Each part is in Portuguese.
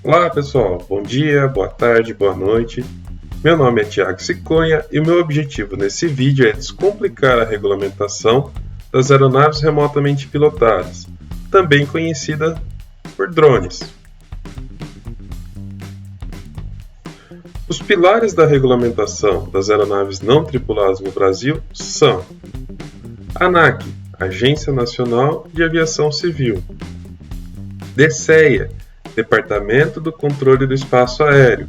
Olá pessoal, bom dia, boa tarde, boa noite. Meu nome é Thiago Siconha e o meu objetivo nesse vídeo é descomplicar a regulamentação das aeronaves remotamente pilotadas, também conhecida por drones. Os pilares da regulamentação das aeronaves não tripuladas no Brasil são ANAC, Agência Nacional de Aviação Civil, DCEA, Departamento do Controle do Espaço Aéreo,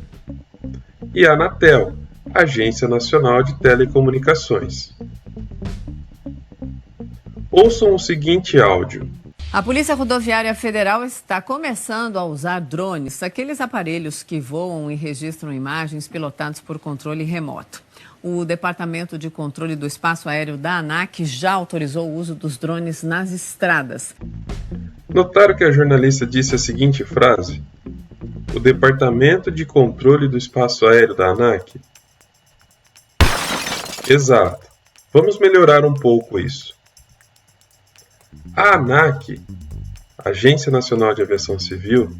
e a Anatel, Agência Nacional de Telecomunicações. Ouçam o seguinte áudio. A Polícia Rodoviária Federal está começando a usar drones, aqueles aparelhos que voam e registram imagens pilotados por controle remoto. O Departamento de Controle do Espaço Aéreo da ANAC já autorizou o uso dos drones nas estradas. Notaram que a jornalista disse a seguinte frase? O Departamento de Controle do Espaço Aéreo da ANAC? Exato. Vamos melhorar um pouco isso. A ANAC, Agência Nacional de Aviação Civil,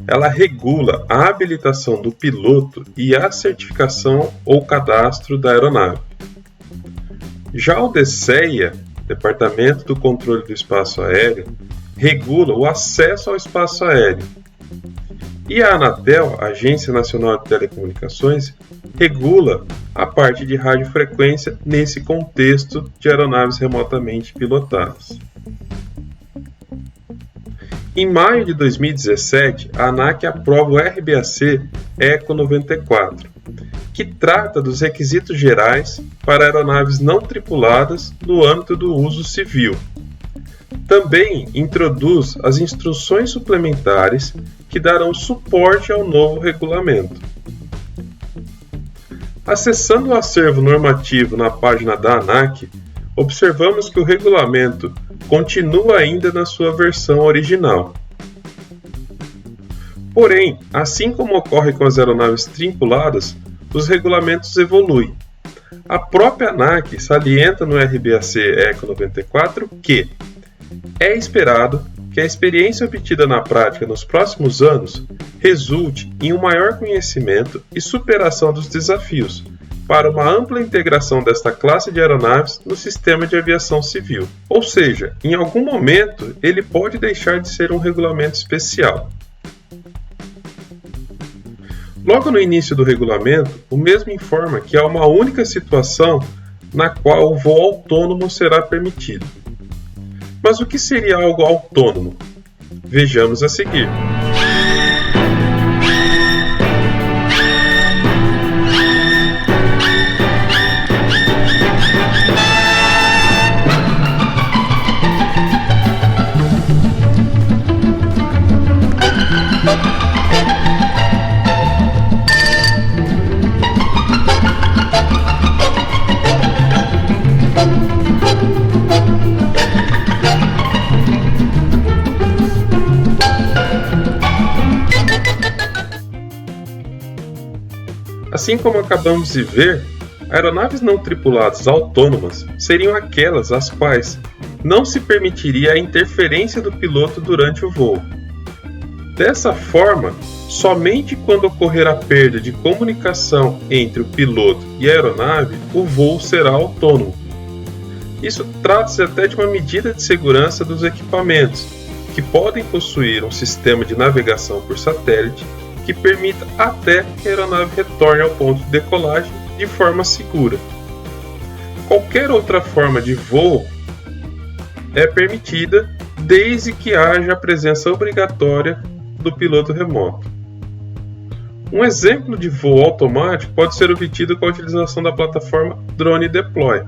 ela regula a habilitação do piloto e a certificação ou cadastro da aeronave. Já o DCEA, Departamento do Controle do Espaço Aéreo, regula o acesso ao espaço aéreo. E a Anatel, Agência Nacional de Telecomunicações, regula a parte de radiofrequência nesse contexto de aeronaves remotamente pilotadas. Em maio de 2017, a ANAC aprova o RBAC ECO 94, que trata dos requisitos gerais para aeronaves não tripuladas no âmbito do uso civil. Também introduz as instruções suplementares que darão suporte ao novo regulamento. Acessando o acervo normativo na página da ANAC, observamos que o regulamento continua ainda na sua versão original. Porém, assim como ocorre com as aeronaves tripuladas, os regulamentos evoluem. A própria ANAC salienta no RBAC ECO 94 que é esperado que a experiência obtida na prática nos próximos anos resulte em um maior conhecimento e superação dos desafios para uma ampla integração desta classe de aeronaves no sistema de aviação civil. Ou seja, em algum momento ele pode deixar de ser um regulamento especial. Logo no início do regulamento, o mesmo informa que há uma única situação na qual o voo autônomo será permitido. Mas o que seria algo autônomo? Vejamos a seguir. Assim como acabamos de ver, aeronaves não tripuladas autônomas seriam aquelas às quais não se permitiria a interferência do piloto durante o voo. Dessa forma, somente quando ocorrer a perda de comunicação entre o piloto e a aeronave, o voo será autônomo. Isso trata-se até de uma medida de segurança dos equipamentos, que podem possuir um sistema de navegação por satélite que permita até que a aeronave retorne ao ponto de decolagem de forma segura. Qualquer outra forma de voo é permitida desde que haja a presença obrigatória do piloto remoto. Um exemplo de voo automático pode ser obtido com a utilização da plataforma Drone Deploy.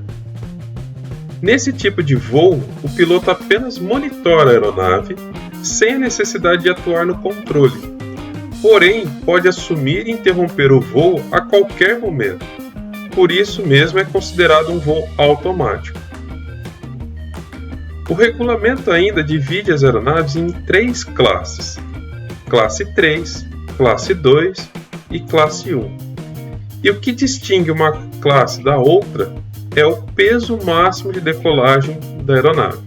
Nesse tipo de voo, o piloto apenas monitora a aeronave sem a necessidade de atuar no controle. Porém, pode assumir e interromper o voo a qualquer momento. Por isso mesmo é considerado um voo automático. O regulamento ainda divide as aeronaves em 3 classes: Classe 3, Classe 2 e Classe 1. E o que distingue uma classe da outra é o peso máximo de decolagem da aeronave.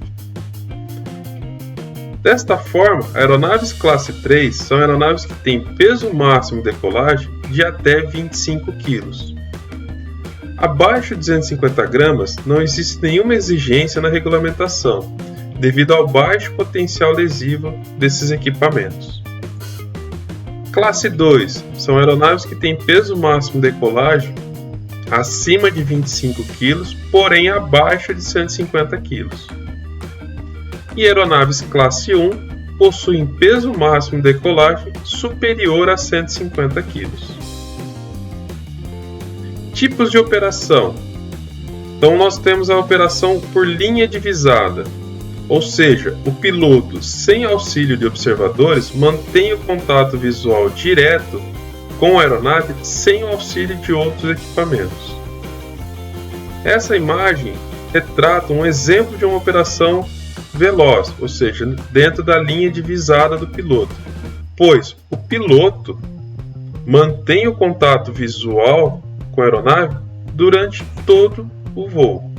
Desta forma, aeronaves classe 3 são aeronaves que têm peso máximo de decolagem de até 25 kg. Abaixo de 250 gramas, não existe nenhuma exigência na regulamentação, devido ao baixo potencial lesivo desses equipamentos. Classe 2 são aeronaves que têm peso máximo de decolagem acima de 25 kg, porém abaixo de 150 kg. E aeronaves classe 1 possuem peso máximo de decolagem superior a 150 kg. Tipos de operação. Então nós temos a operação por linha divisada, ou seja, o piloto, sem auxílio de observadores, mantém o contato visual direto com a aeronave sem o auxílio de outros equipamentos. Essa imagem retrata um exemplo de uma operação veloz, ou seja, dentro da linha divisada do piloto, pois o piloto mantém o contato visual com a aeronave durante todo o voo.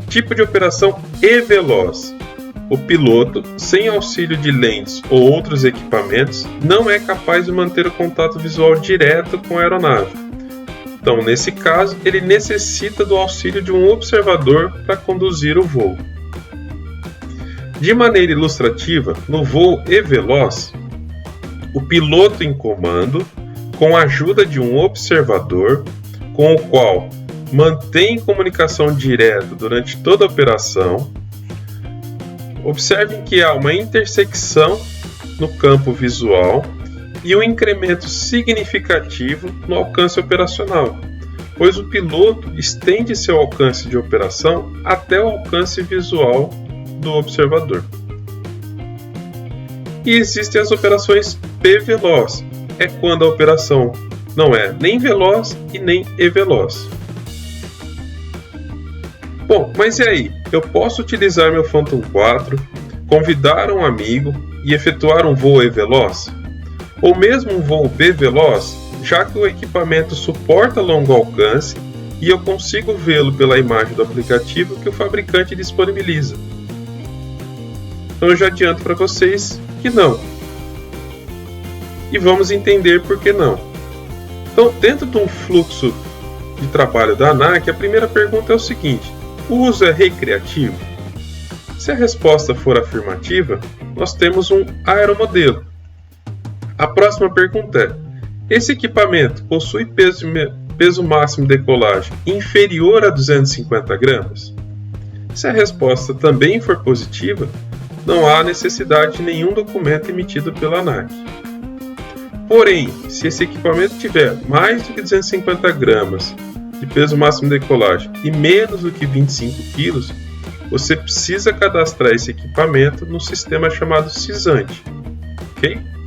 Tipo de operação E-veloz. O piloto, sem auxílio de lentes ou outros equipamentos, não é capaz de manter o contato visual direto com a aeronave. Então, nesse caso, ele necessita do auxílio de um observador para conduzir o voo. De maneira ilustrativa, no voo E-veloz, o piloto em comando, com a ajuda de um observador, com o qual mantém comunicação direta durante toda a operação. Observem que há uma intersecção no campo visual e um incremento significativo no alcance operacional, pois o piloto estende seu alcance de operação até o alcance visual do observador. E existem as operações P-veloz, é quando a operação não é nem veloz e nem E-veloz. Bom, mas e aí? Eu posso utilizar meu Phantom 4, convidar um amigo e efetuar um voo E-veloz? Ou mesmo um voo B-veloz, já que o equipamento suporta longo alcance e eu consigo vê-lo pela imagem do aplicativo que o fabricante disponibiliza? Então eu já adianto para vocês que não. E vamos entender por que não. Então, dentro de um fluxo de trabalho da ANAC, a primeira pergunta é o seguinte: o uso é recreativo? Se a resposta for afirmativa, nós temos um aeromodelo. A próxima pergunta é: esse equipamento possui peso máximo de decolagem inferior a 250 gramas? Se a resposta também for positiva, não há necessidade de nenhum documento emitido pela ANAC. Porém, se esse equipamento tiver mais do que 250 gramas de peso máximo de decolagem e menos do que 25 kg, você precisa cadastrar esse equipamento no sistema chamado CISANTE. Ok?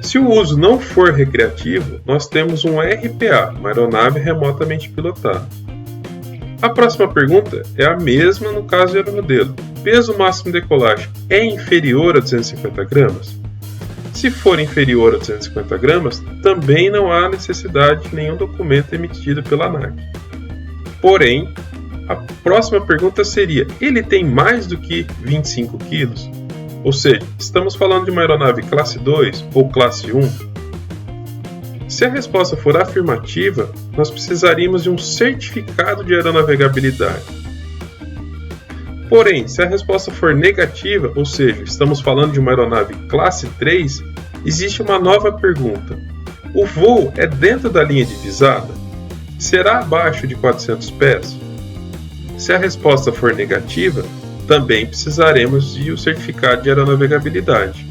Se o uso não for recreativo, nós temos um RPA, uma aeronave remotamente pilotada. A próxima pergunta é a mesma no caso do aeromodelo. Peso máximo de decolagem é inferior a 250 gramas? Se for inferior a 250 gramas, também não há necessidade de nenhum documento emitido pela ANAC. Porém, a próxima pergunta seria: ele tem mais do que 25 kg? Ou seja, estamos falando de uma aeronave classe 2 ou classe 1? Se a resposta for afirmativa, nós precisaríamos de um certificado de aeronavegabilidade. Porém, se a resposta for negativa, ou seja, estamos falando de uma aeronave classe 3, existe uma nova pergunta: o voo é dentro da linha divisada? Será abaixo de 400 pés? Se a resposta for negativa, também precisaremos de um certificado de aeronavegabilidade.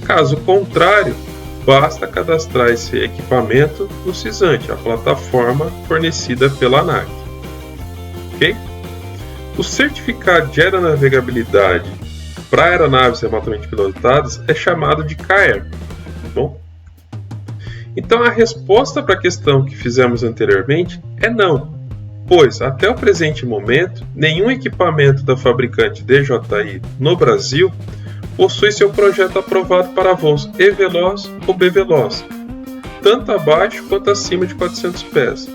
Caso contrário, basta cadastrar esse equipamento no CISANTE, a plataforma fornecida pela ANAC. Ok? O certificado de aeronavegabilidade para aeronaves remotamente pilotadas é chamado de CAER. Bom? Então a resposta para a questão que fizemos anteriormente é não, pois até o presente momento nenhum equipamento da fabricante DJI no Brasil possui seu projeto aprovado para voos E-veloz ou B-veloz, tanto abaixo quanto acima de 400 pés.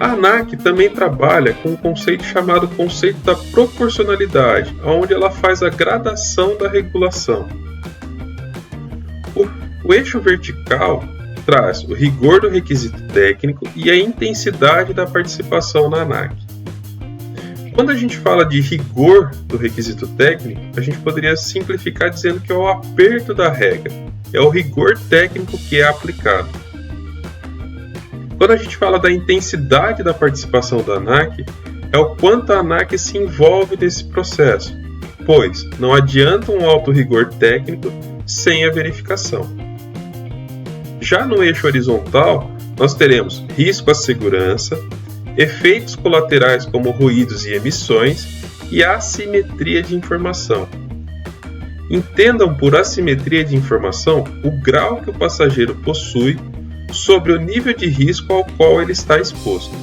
A ANAC também trabalha com um conceito chamado conceito da proporcionalidade, onde ela faz a gradação da regulação. O eixo vertical traz o rigor do requisito técnico e a intensidade da participação na ANAC. Quando a gente fala de rigor do requisito técnico, a gente poderia simplificar dizendo que é o aperto da regra, é o rigor técnico que é aplicado. Quando a gente fala da intensidade da participação da ANAC, é o quanto a ANAC se envolve nesse processo, pois não adianta um alto rigor técnico sem a verificação. Já no eixo horizontal, nós teremos risco à segurança, efeitos colaterais como ruídos e emissões e assimetria de informação. Entendam por assimetria de informação o grau que o passageiro possui sobre o nível de risco ao qual ele está exposto.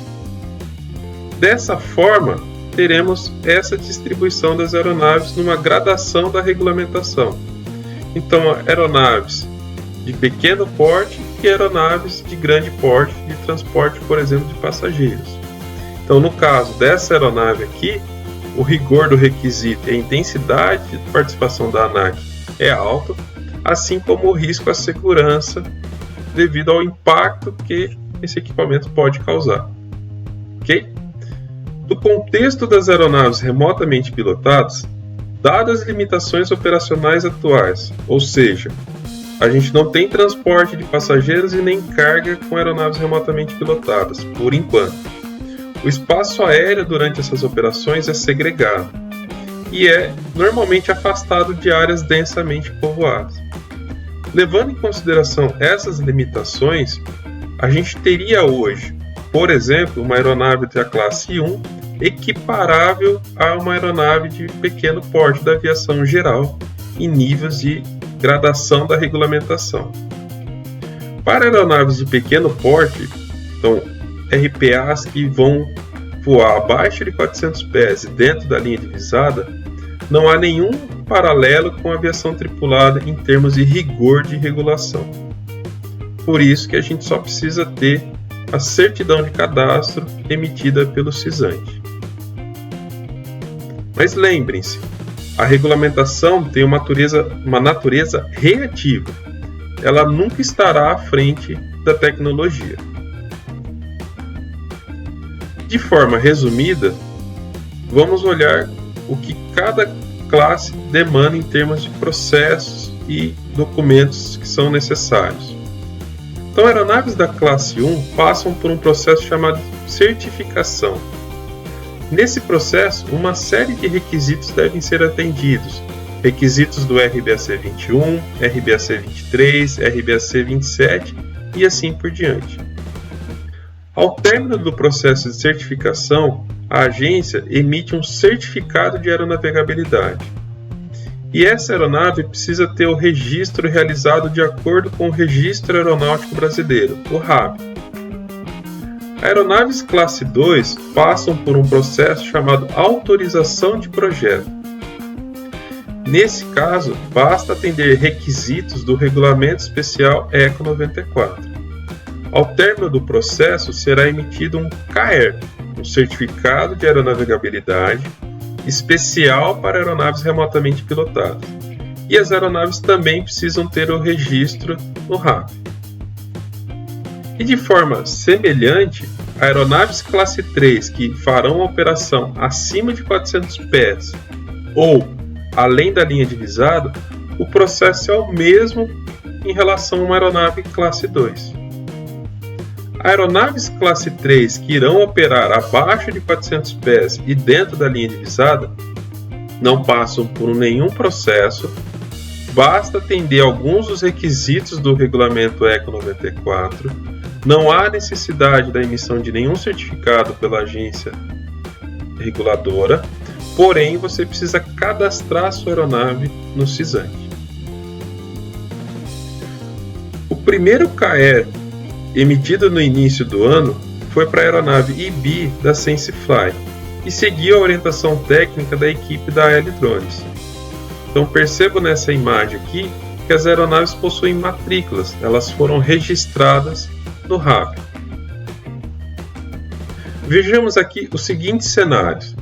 Dessa forma, teremos essa distribuição das aeronaves numa gradação da regulamentação. Então, aeronaves de pequeno porte e aeronaves de grande porte de transporte, por exemplo, de passageiros. Então, no caso dessa aeronave aqui, o rigor do requisito e a intensidade de participação da ANAC é alto, assim como o risco à segurança devido ao impacto que esse equipamento pode causar. Ok? Do contexto das aeronaves remotamente pilotadas, dadas as limitações operacionais atuais, ou seja, a gente não tem transporte de passageiros e nem carga com aeronaves remotamente pilotadas, por enquanto. O espaço aéreo durante essas operações é segregado e é normalmente afastado de áreas densamente povoadas. Levando em consideração essas limitações, a gente teria hoje, por exemplo, uma aeronave da classe 1 equiparável a uma aeronave de pequeno porte da aviação geral em níveis de gradação da regulamentação. Para aeronaves de pequeno porte, então RPAs que vão voar abaixo de 400 pés e dentro da linha divisada, não há nenhum paralelo com a aviação tripulada em termos de rigor de regulação. Por isso que a gente só precisa ter a certidão de cadastro emitida pelo CISANT. Mas lembrem-se, a regulamentação tem uma natureza reativa. Ela nunca estará à frente da tecnologia. De forma resumida, vamos olhar o que cada classe demanda em termos de processos e documentos que são necessários. Então, aeronaves da classe 1 passam por um processo chamado certificação. Nesse processo, uma série de requisitos devem ser atendidos. Requisitos do RBAC 21, RBAC 23, RBAC 27 e assim por diante. Ao término do processo de certificação, a agência emite um certificado de aeronavegabilidade. E essa aeronave precisa ter o registro realizado de acordo com o Registro Aeronáutico Brasileiro, o RAB. Aeronaves classe 2 passam por um processo chamado autorização de projeto. Nesse caso, basta atender requisitos do Regulamento Especial ECO 94. Ao término do processo, será emitido um CAER, um Certificado de Aeronavegabilidade, especial para aeronaves remotamente pilotadas. E as aeronaves também precisam ter o registro no RAB. E de forma semelhante, aeronaves classe 3 que farão a operação acima de 400 pés ou além da linha divisada, o processo é o mesmo em relação a uma aeronave classe 2. Aeronaves classe 3 que irão operar abaixo de 400 pés e dentro da linha divisada não passam por nenhum processo, basta atender alguns dos requisitos do Regulamento ECO 94, não há necessidade da emissão de nenhum certificado pela agência reguladora, porém você precisa cadastrar sua aeronave no CISANT. O primeiro CAER emitido no início do ano foi para a aeronave IB da SenseFly e seguiu a orientação técnica da equipe da AL Drones. Então percebo nessa imagem aqui que as aeronaves possuem matrículas, elas foram registradas no RAB. Vejamos aqui os seguintes cenários.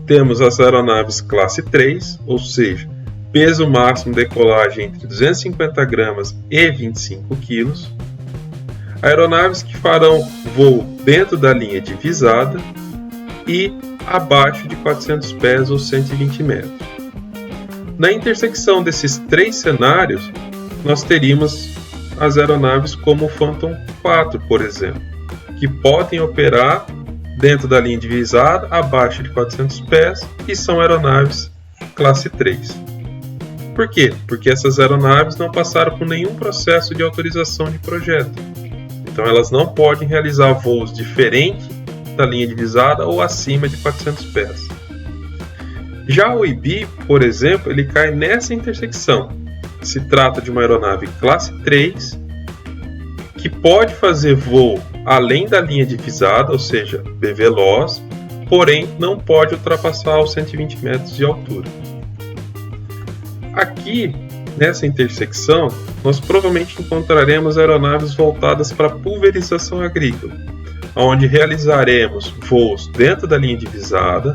Temos as aeronaves classe 3, ou seja, peso máximo de decolagem entre 250 gramas e 25 kg. Aeronaves que farão voo dentro da linha divisada e abaixo de 400 pés ou 120 metros. Na intersecção desses três cenários, nós teríamos as aeronaves como o Phantom 4, por exemplo, que podem operar dentro da linha divisada, abaixo de 400 pés, e são aeronaves classe 3. Por quê? Porque essas aeronaves não passaram por nenhum processo de autorização de projeto. Então elas não podem realizar voos diferentes da linha divisada ou acima de 400 pés. Já o IB, por exemplo, ele cai nessa intersecção. Se trata de uma aeronave classe 3, que pode fazer voo além da linha divisada, ou seja, BVLOS, porém não pode ultrapassar os 120 metros de altura. Aqui, nessa intersecção, nós provavelmente encontraremos aeronaves voltadas para pulverização agrícola, onde realizaremos voos dentro da linha divisada,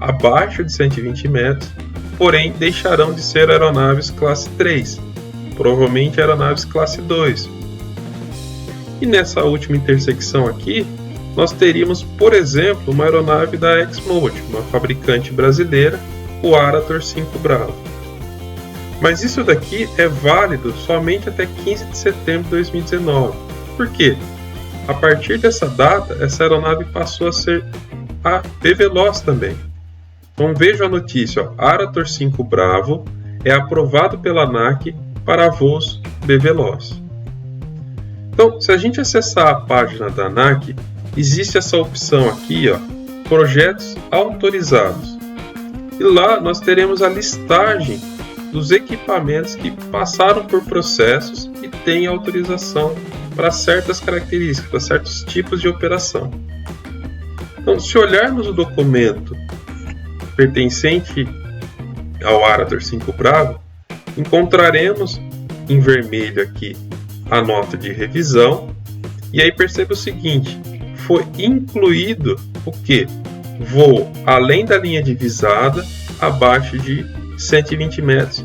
abaixo de 120 metros, porém deixarão de ser aeronaves classe 3, provavelmente aeronaves classe 2. E nessa última intersecção aqui, nós teríamos, por exemplo, uma aeronave da Exmode, uma fabricante brasileira, o Arator 5 Bravo. Mas isso daqui é válido somente até 15 de setembro de 2019. Por quê? A partir dessa data, essa aeronave passou a ser a BVLOS também. Então veja a notícia, ó, Arator 5 Bravo é aprovado pela ANAC para voos BVLOS. Então, se a gente acessar a página da ANAC, existe essa opção aqui, ó, projetos autorizados. E lá nós teremos a listagem dos equipamentos que passaram por processos e têm autorização para certas características, para certos tipos de operação. Então, se olharmos o documento pertencente ao Arator 5 Bravo, encontraremos em vermelho aqui a nota de revisão, e aí perceba o seguinte, foi incluído o que? Voo além da linha divisada, abaixo de 120 metros,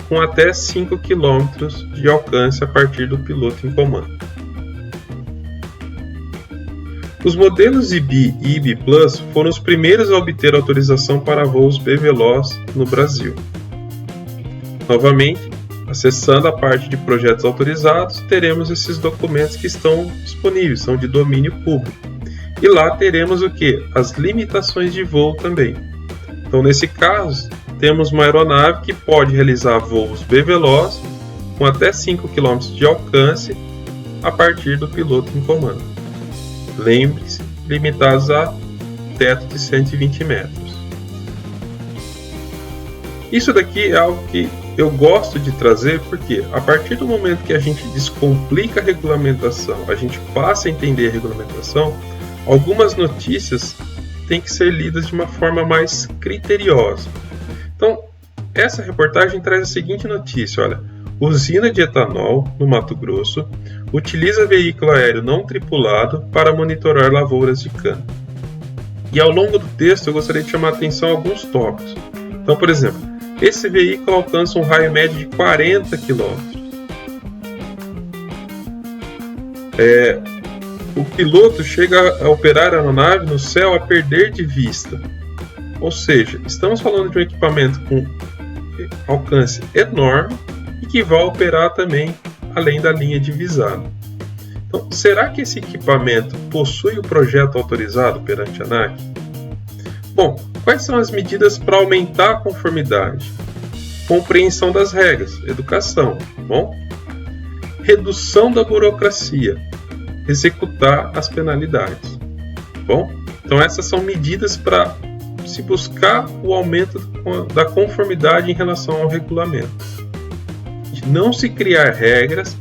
com até 5 km de alcance a partir do piloto em comando. Os modelos IB e IB Plus foram os primeiros a obter autorização para voos BVLOS no Brasil. Novamente, acessando a parte de projetos autorizados, teremos esses documentos que estão disponíveis, são de domínio público. E lá teremos o que? As limitações de voo também. Então, nesse caso, temos uma aeronave que pode realizar voos BVLOS com até 5 km de alcance a partir do piloto em comando. Lembre-se, limitados a teto de 120 metros. Isso daqui é algo que eu gosto de trazer porque a partir do momento que a gente descomplica a regulamentação, a gente passa a entender a regulamentação, algumas notícias têm que ser lidas de uma forma mais criteriosa. Então, essa reportagem traz a seguinte notícia, olha, usina de etanol no Mato Grosso utiliza veículo aéreo não tripulado para monitorar lavouras de cana. E ao longo do texto eu gostaria de chamar a atenção a alguns tópicos. Então, por exemplo, esse veículo alcança um raio médio de 40 km. O piloto chega a operar a aeronave no céu a perder de vista. Ou seja, estamos falando de um equipamento com alcance enorme e que vai operar também além da linha divisada. Então, será que esse equipamento possui o projeto autorizado perante a ANAC? Bom, quais são as medidas para aumentar a conformidade? Compreensão das regras, educação, bom? Redução da burocracia, executar as penalidades, bom? Então essas são medidas para se buscar o aumento da conformidade em relação ao regulamento. Não se criar regras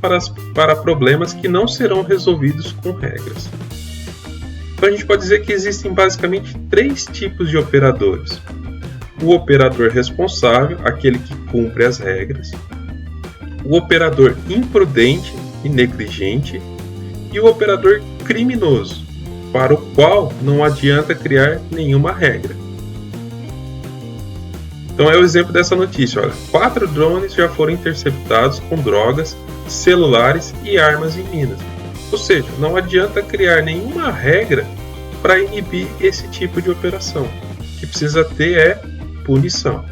para problemas que não serão resolvidos com regras. Então a gente pode dizer que existem basicamente 3 tipos de operadores. O operador responsável, aquele que cumpre as regras. O operador imprudente e negligente. E o operador criminoso, para o qual não adianta criar nenhuma regra. Então é o exemplo dessa notícia. Olha, 4 drones já foram interceptados com drogas, celulares e armas em Minas. Ou seja, não adianta criar nenhuma regra para inibir esse tipo de operação. O que precisa ter é punição.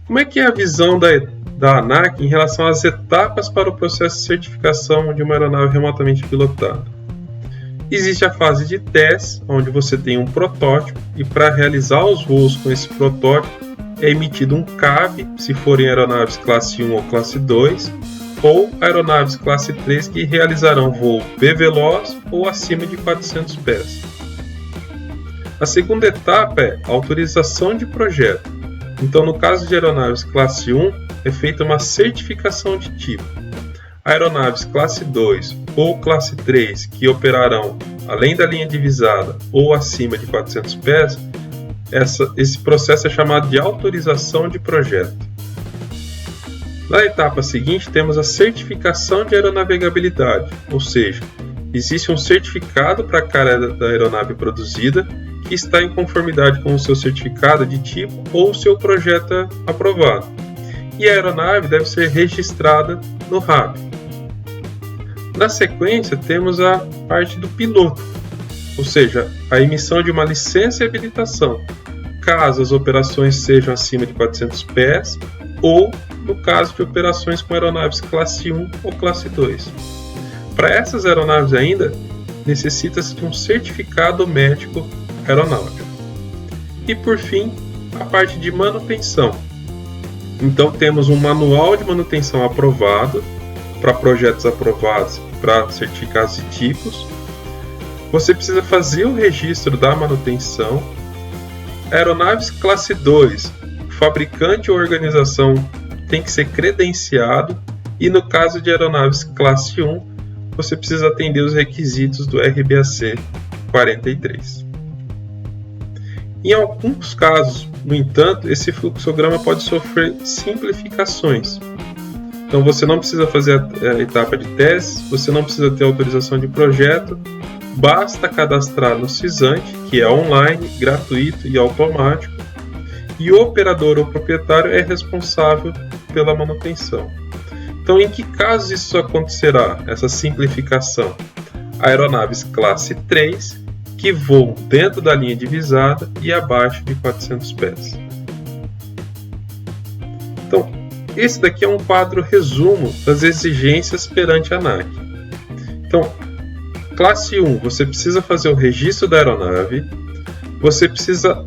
Como é que é a visão da ANAC em relação às etapas para o processo de certificação de uma aeronave remotamente pilotada? Existe a fase de teste, onde você tem um protótipo e para realizar os voos com esse protótipo é emitido um CAB, se forem aeronaves classe 1 ou classe 2, ou aeronaves classe 3 que realizarão voo B-veloz ou acima de 400 pés. A segunda etapa é a autorização de projeto. Então, no caso de aeronaves classe 1, é feita uma certificação de tipo. Aeronaves classe 2 ou classe 3 que operarão além da linha divisada ou acima de 400 pés, esse processo é chamado de autorização de projeto. Na etapa seguinte, temos a certificação de aeronavegabilidade, ou seja, existe um certificado para cada da aeronave produzida que está em conformidade com o seu certificado de tipo ou o seu projeto aprovado. E a aeronave deve ser registrada no RAB. Na sequência, temos a parte do piloto, ou seja, a emissão de uma licença e habilitação, caso as operações sejam acima de 400 pés ou no caso de operações com aeronaves classe 1 ou classe 2. Para essas aeronaves ainda, necessita-se de um certificado médico aeronáutico. E por fim, a parte de manutenção. Então temos um manual de manutenção aprovado para projetos aprovados para certificados de tipos. Você precisa fazer o registro da manutenção. Aeronaves classe 2, o fabricante ou organização tem que ser credenciado, e no caso de aeronaves classe 1, você precisa atender os requisitos do RBAC 43. Em alguns casos, no entanto, esse fluxograma pode sofrer simplificações. Então você não precisa fazer a etapa de teste, você não precisa ter autorização de projeto, basta cadastrar no CISANTE, que é online, gratuito e automático, e o operador ou proprietário é responsável pela manutenção. Então, em que casos isso acontecerá, essa simplificação? Aeronaves classe 3 que voam dentro da linha divisada e abaixo de 400 pés. Então, esse daqui é um quadro resumo das exigências perante a ANAC. Então, classe 1, você precisa fazer o registro da aeronave, você precisa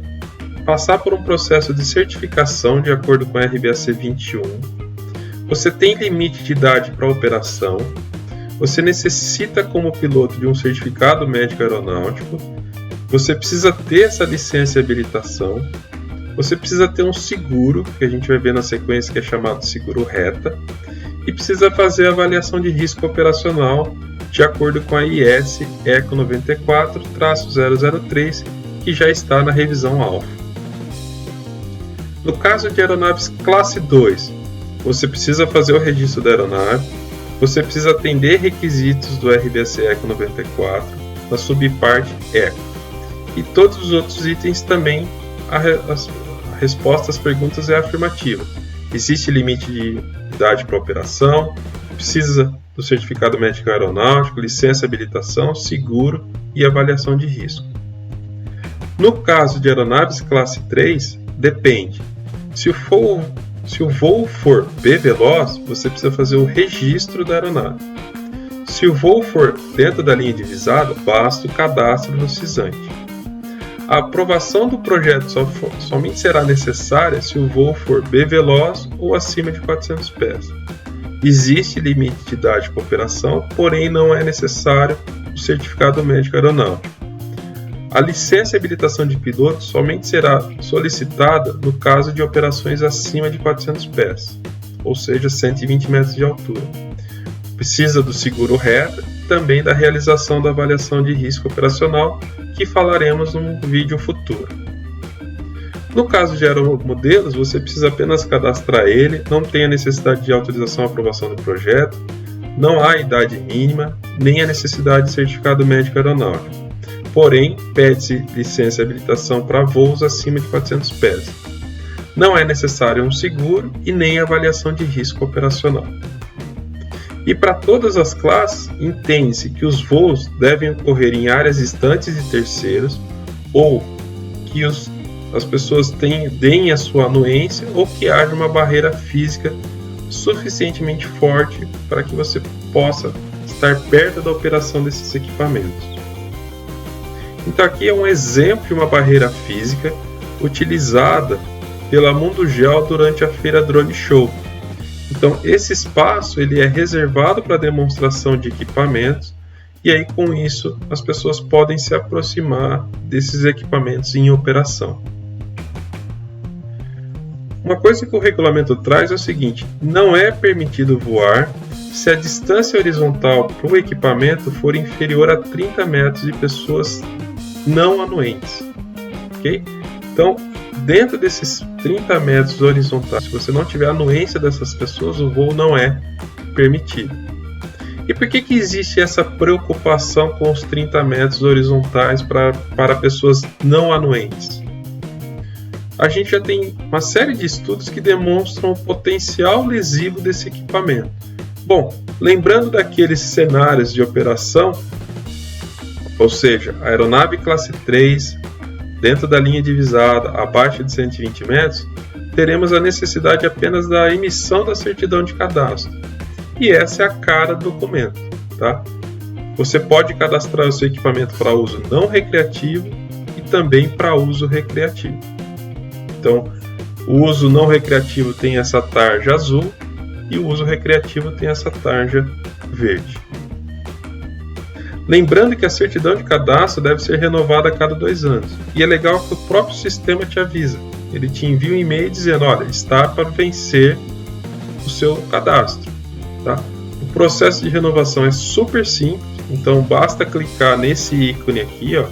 passar por um processo de certificação de acordo com a RBAC 21, você tem limite de idade para operação, você necessita como piloto de um certificado médico aeronáutico, você precisa ter essa licença e habilitação, você precisa ter um seguro, que a gente vai ver na sequência, que é chamado seguro reta, e precisa fazer a avaliação de risco operacional de acordo com a IS ECO 94-003, que já está na revisão alfa. No caso de aeronaves classe 2, você precisa fazer o registro da aeronave, você precisa atender requisitos do RBAC ECO 94, na subparte ECO. E todos os outros itens também, a resposta às perguntas é afirmativa. Existe limite de idade para operação, precisa do certificado médico aeronáutico, licença, habilitação, seguro e avaliação de risco. No caso de aeronaves classe 3, depende. Se o voo for B-veloz, você precisa fazer o registro da aeronave. Se o voo for dentro da linha divisada, basta o cadastro no CISANTE. A aprovação do projeto somente será necessária se o voo for B-veloz ou acima de 400 pés. Existe limite de idade para operação, porém não é necessário o certificado médico aeronáutico. A licença e habilitação de piloto somente será solicitada no caso de operações acima de 400 pés, ou seja, 120 metros de altura. Precisa do seguro reta e também da realização da avaliação de risco operacional, que falaremos num vídeo futuro. No caso de aeromodelos, você precisa apenas cadastrar ele, não tem a necessidade de autorização ou aprovação do projeto, não há idade mínima, nem a necessidade de certificado médico aeronáutico. Porém, pede-se licença e habilitação para voos acima de 400 pés. Não é necessário um seguro e nem avaliação de risco operacional. E para todas as classes, entende-se que os voos devem ocorrer em áreas distantes de terceiros ou que as pessoas deem a sua anuência ou que haja uma barreira física suficientemente forte para que você possa estar perto da operação desses equipamentos. Então aqui é um exemplo de uma barreira física utilizada pela Mundugel durante a Feira Drone Show. Então esse espaço ele é reservado para demonstração de equipamentos e aí com isso as pessoas podem se aproximar desses equipamentos em operação. Uma coisa que o regulamento traz é o seguinte: não é permitido voar se a distância horizontal para o equipamento for inferior a 30 metros de pessoas não anuentes. Okay? Então, dentro desses 30 metros horizontais, se você não tiver anuência dessas pessoas, o voo não é permitido. E por que existe essa preocupação com os 30 metros horizontais para pessoas não anuentes? A gente já tem uma série de estudos que demonstram o potencial lesivo desse equipamento. Bom, lembrando daqueles cenários de operação, ou seja, a aeronave classe 3, dentro da linha divisada, abaixo de 120 metros, teremos a necessidade apenas da emissão da certidão de cadastro. E essa é a cara do documento. Tá? Você pode cadastrar o seu equipamento para uso não recreativo e também para uso recreativo. Então, o uso não recreativo tem essa tarja azul e o uso recreativo tem essa tarja verde. Lembrando que a certidão de cadastro deve ser renovada a cada 2 anos. E é legal que o próprio sistema te avisa. Ele te envia um e-mail dizendo, olha, está para vencer o seu cadastro. Tá? O processo de renovação é super simples, então basta clicar nesse ícone aqui, ó,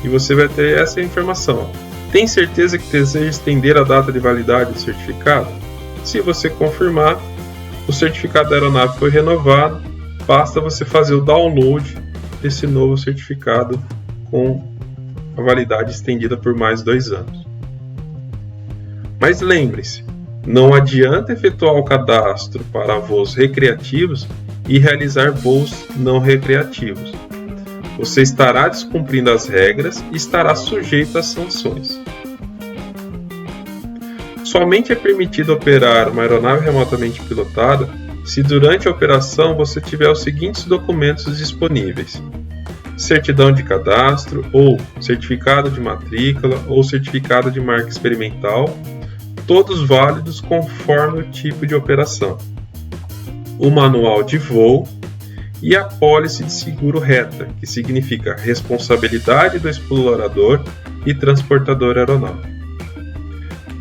e você vai ter essa informação. Tem certeza que deseja estender a data de validade do certificado? Se você confirmar, o certificado da aeronave foi renovado, basta você fazer o download desse novo certificado com a validade estendida por mais 2 anos. Mas lembre-se, não adianta efetuar o cadastro para voos recreativos e realizar voos não recreativos. Você estará descumprindo as regras e estará sujeito às sanções. Somente é permitido operar uma aeronave remotamente pilotada se durante a operação você tiver os seguintes documentos disponíveis: certidão de cadastro, ou certificado de matrícula, ou certificado de marca experimental, todos válidos conforme o tipo de operação, o manual de voo e a apólice de seguro reta, que significa responsabilidade do explorador e transportador aeronáutico.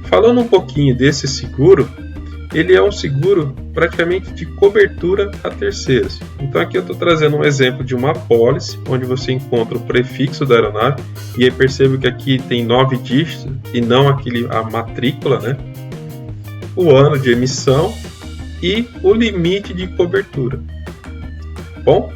Falando um pouquinho desse seguro, ele é um seguro praticamente de cobertura a terceiros. Então aqui eu estou trazendo um exemplo de uma apólice, onde você encontra o prefixo da aeronave, e aí percebo que aqui tem 9 dígitos e não a matrícula, né? O ano de emissão e o limite de cobertura. Bom,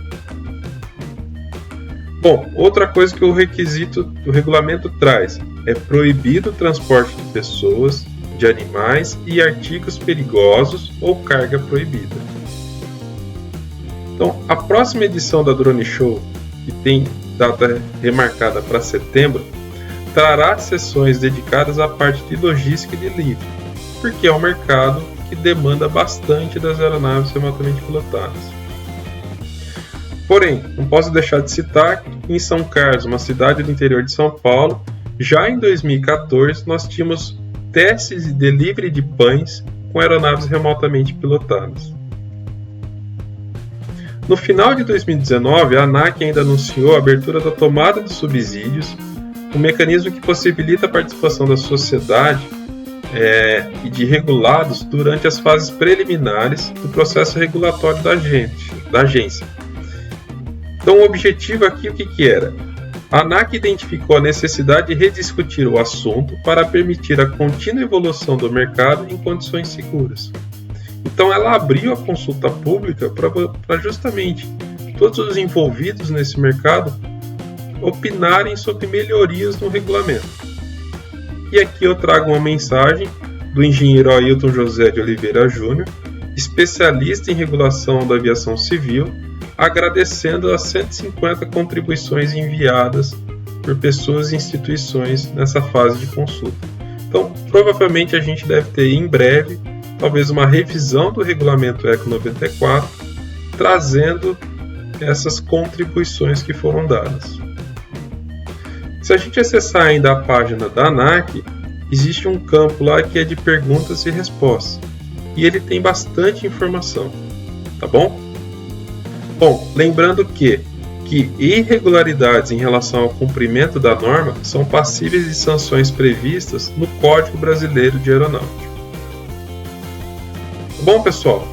outra coisa que o requisito do regulamento traz é proibido o transporte de pessoas, de animais e artigos perigosos ou carga proibida. Então, a próxima edição da Drone Show, que tem data remarcada para setembro, trará sessões dedicadas à parte de logística e delivery, porque é um mercado que demanda bastante das aeronaves remotamente pilotadas. Porém, não posso deixar de citar que em São Carlos, uma cidade do interior de São Paulo, já em 2014 nós tínhamos testes de delivery de pães com aeronaves remotamente pilotadas. No final de 2019, a ANAC ainda anunciou a abertura da tomada de subsídios, um mecanismo que possibilita a participação da sociedade e de regulados durante as fases preliminares do processo regulatório da agência. Então, o objetivo aqui, o que era? A ANAC identificou a necessidade de rediscutir o assunto para permitir a contínua evolução do mercado em condições seguras. Então, ela abriu a consulta pública para justamente todos os envolvidos nesse mercado opinarem sobre melhorias no regulamento. E aqui eu trago uma mensagem do engenheiro Ailton José de Oliveira Júnior, especialista em regulação da aviação civil, agradecendo as 150 contribuições enviadas por pessoas e instituições nessa fase de consulta. Então, provavelmente a gente deve ter em breve, talvez uma revisão do regulamento ECO 94, trazendo essas contribuições que foram dadas. Se a gente acessar ainda a página da ANAC, existe um campo lá que é de perguntas e respostas, e ele tem bastante informação, tá bom? Bom, lembrando que irregularidades em relação ao cumprimento da norma são passíveis de sanções previstas no Código Brasileiro de Aeronáutica. Bom, pessoal,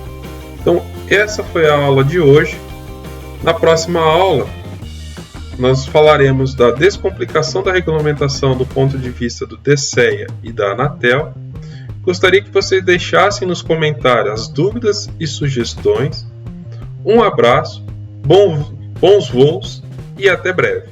então essa foi a aula de hoje. Na próxima aula, nós falaremos da descomplicação da regulamentação do ponto de vista do DSEA e da Anatel. Gostaria que vocês deixassem nos comentários as dúvidas e sugestões. Um abraço, bons voos e até breve.